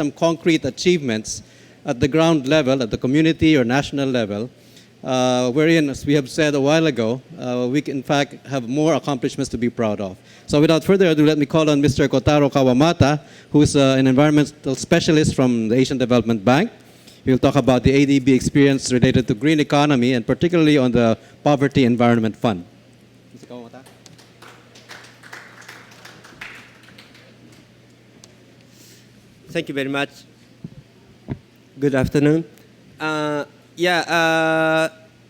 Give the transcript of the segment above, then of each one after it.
some concrete achievements at the ground level, at the community or national level, wherein, as we have said a while ago, we can, in fact, have more accomplishments to be proud of. So without further ado, let me call on Mr. Kotaro Kawamata, who is an environmental specialist from the Asian Development Bank. He will talk about the ADB experience related to green economy and particularly on the Poverty Environment Fund. Mr. Kawamata. Thank you very much. Good afternoon.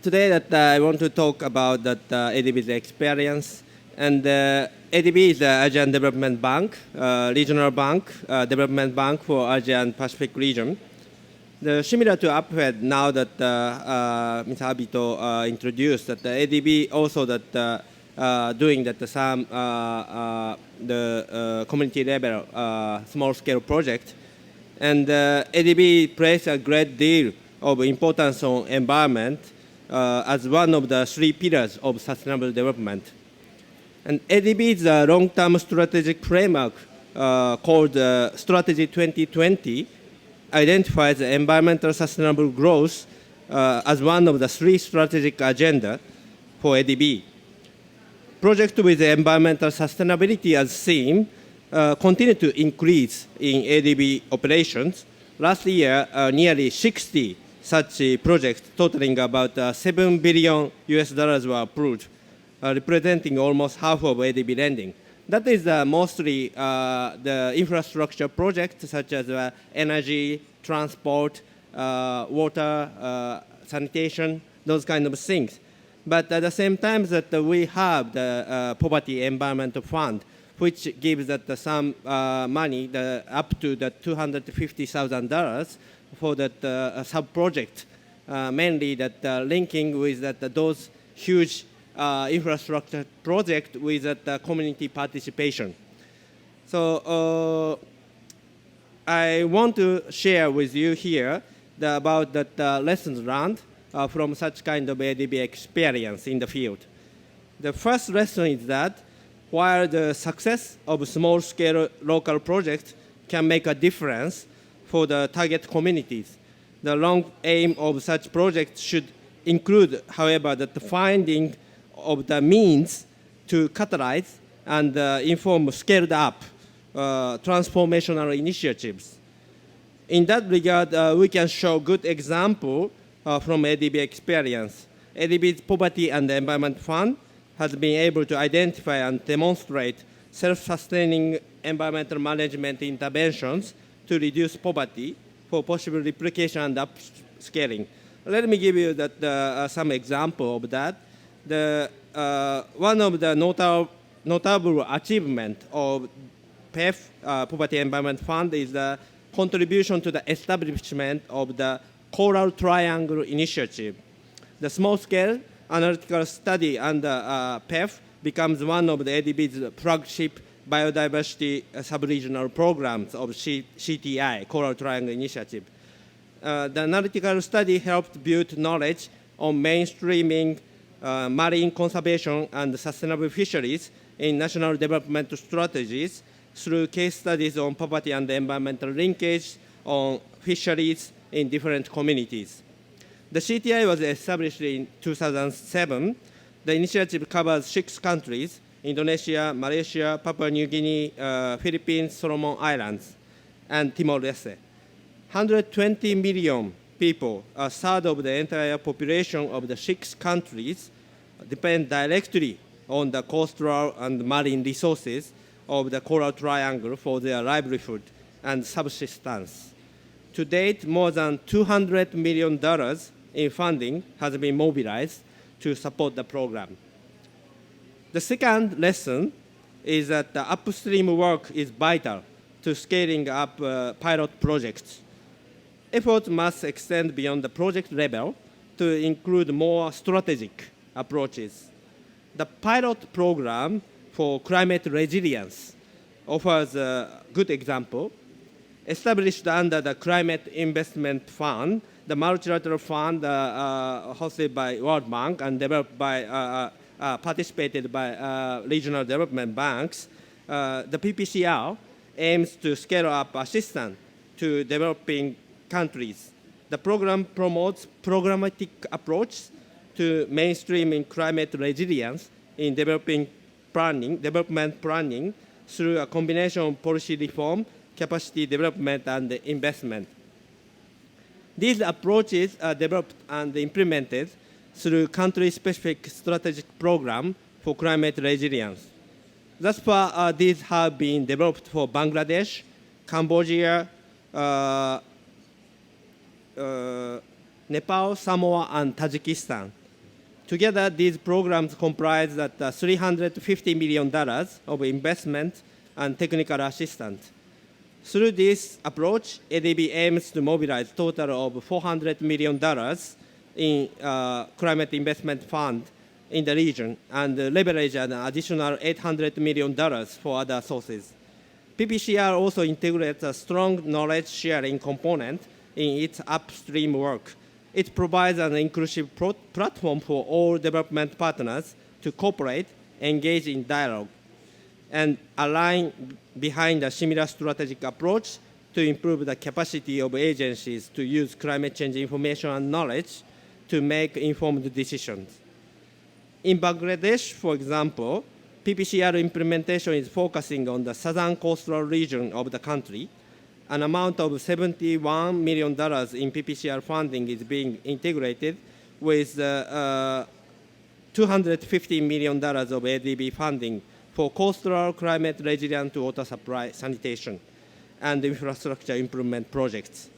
Today that I want to talk about that ADB's experience. And ADB is the Asian Development Bank, regional bank, development bank for Asian Pacific region. Similar to APFED, now that Mr. Abito introduced, that the ADB also that doing that some the community level small scale project, and ADB plays a great deal of importance on environment as one of the three pillars of sustainable development. And ADB's long-term strategic framework called Strategy 2020 identifies environmental sustainable growth as one of the three strategic agenda for ADB. Projects with environmental sustainability as theme continue to increase in ADB operations. Last year, nearly 60 such projects totaling about $7 billion were approved, representing almost half of ADB lending. That is mostly the infrastructure projects such as energy, transport, water, sanitation, those kind of things. But at the same time that we have the Poverty Environment Fund, which gives that some money up to the $250,000 for that sub-project, mainly that linking with that those huge infrastructure project with that community participation. So I want to share with you here about that lessons learned from such kind of ADB experience in the field. The first lesson is that while the success of small-scale local projects can make a difference for the target communities, the long aim of such projects should include, however, that the finding of the means to catalyze and inform scaled-up transformational initiatives. In that regard, we can show good example from ADB experience. ADB's Poverty and Environment Fund has been able to identify and demonstrate self-sustaining environmental management interventions to reduce poverty for possible replication and upscaling. Let me give you that, some example of that. One of the notable achievement of PEF, Poverty Environment Fund, is the contribution to the establishment of the Coral Triangle Initiative. The small-scale analytical study under PEF becomes one of the ADB's flagship biodiversity sub-regional programs of CTI, Coral Triangle Initiative. The analytical study helped build knowledge on mainstreaming marine conservation and sustainable fisheries in national development strategies through case studies on poverty and environmental linkage on fisheries in different communities. The CTI was established in 2007. The initiative covers 6 countries: Indonesia, Malaysia, Papua New Guinea, Philippines, Solomon Islands, and Timor-Leste. 120 million people, a third of the entire population of the 6 countries, depend directly on the coastal and marine resources of the Coral Triangle for their livelihood and subsistence. To date, more than $200 million in funding has been mobilized to support the program. The second lesson is that the upstream work is vital to scaling up pilot projects. Efforts must extend beyond the project level to include more strategic approaches. The pilot program for climate resilience offers a good example. Established under the Climate Investment Fund, the multilateral fund hosted by World Bank and developed by, participated by regional development banks, the PPCR aims to scale up assistance to developing countries. The program promotes programmatic approach to mainstreaming climate resilience in development planning through a combination of policy reform, capacity development, and investment. These approaches are developed and implemented through country-specific strategic program for climate resilience. Thus far, these have been developed for Bangladesh, Cambodia, Nepal, Samoa, and Tajikistan. Together, these programs comprise that $350 million of investment and technical assistance. Through this approach, ADB aims to mobilize a total of $400 million in climate investment fund in the region and leverage an additional $800 million for other sources. PPCR also integrates a strong knowledge sharing component in its upstream work. It provides an inclusive platform for all development partners to cooperate, engage in dialogue, and align behind a similar strategic approach to improve the capacity of agencies to use climate change information and knowledge to make informed decisions. In Bangladesh, for example, PPCR implementation is focusing on the southern coastal region of the country. An amount of $71 million in PPCR funding is being integrated with $250 million of ADB funding for coastal climate resilient water supply, sanitation, and infrastructure improvement projects.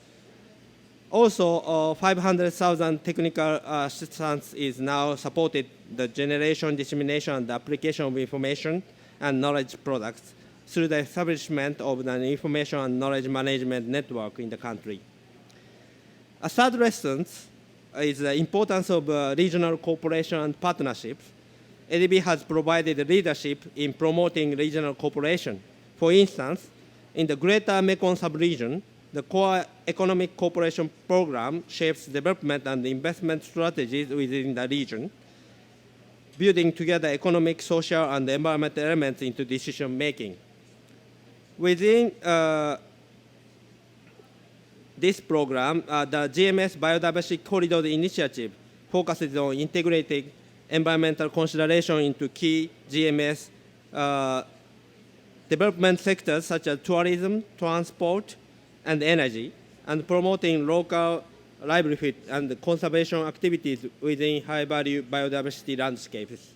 Also, 500,000 technical assistance is now supported the generation, dissemination, and application of information and knowledge products through the establishment of an information and knowledge management network in the country. A third lesson is the importance of regional cooperation and partnerships. ADB has provided leadership in promoting regional cooperation. For instance, in the Greater Mekong sub-region, the Core Economic Cooperation Program shapes development and investment strategies within the region, building together economic, social, and environmental elements into decision-making. Within this program, the GMS Biodiversity Corridor Initiative focuses on integrating environmental consideration into key GMS development sectors such as tourism, transport, and energy, and promoting local livelihood and conservation activities within high-value biodiversity landscapes.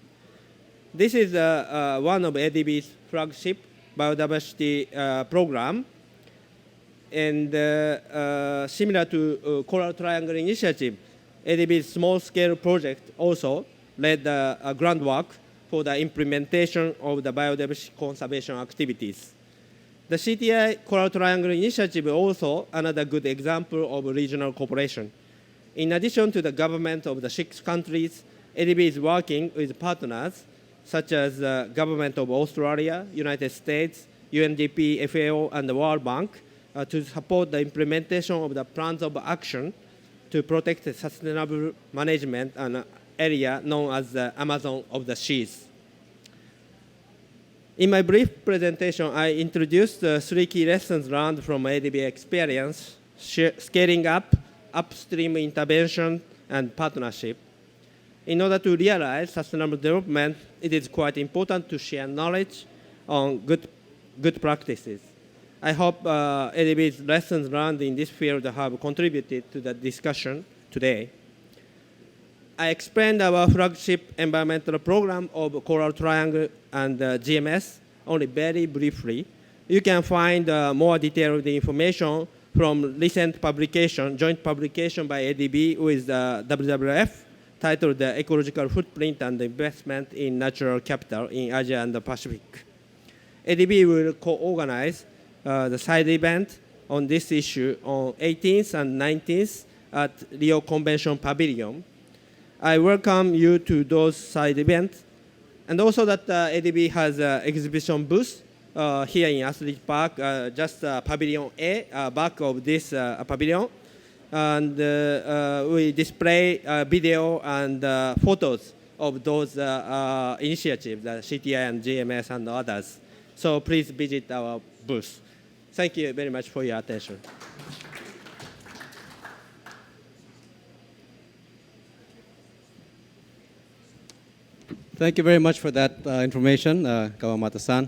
This is one of ADB's flagship biodiversity program, and similar to Coral Triangle Initiative, ADB's small-scale project also led the groundwork for the implementation of the biodiversity conservation activities. The CTI Coral Triangle Initiative is also another good example of regional cooperation. In addition to the government of the 6 countries, ADB is working with partners such as the government of Australia, United States, UNDP, FAO, and the World Bank to support the implementation of the plans of action to protect the sustainable management an area known as the Amazon of the Seas. In my brief presentation, I introduced 3 key lessons learned from ADB experience, scaling up, upstream intervention, and partnership. In order to realize sustainable development, it is quite important to share knowledge on good practices. I hope ADB's lessons learned in this field have contributed to the discussion today. I explained our flagship environmental program of Coral Triangle and GMS only very briefly. You can find more detailed information from recent publication, joint publication by ADB with WWF, titled The Ecological Footprint and Investment in Natural Capital in Asia and the Pacific. ADB will co-organize the side event on this issue on 18th and 19th at Rio Convention Pavilion. I welcome you to those side events, and also that ADB has an exhibition booth here in Athlete Park, just Pavilion A, back of this pavilion, and we display video and photos of those initiatives, the CTI and GMS and others. So please visit our booth. Thank you very much for your attention. Thank you very much for that information, Kawamata-san.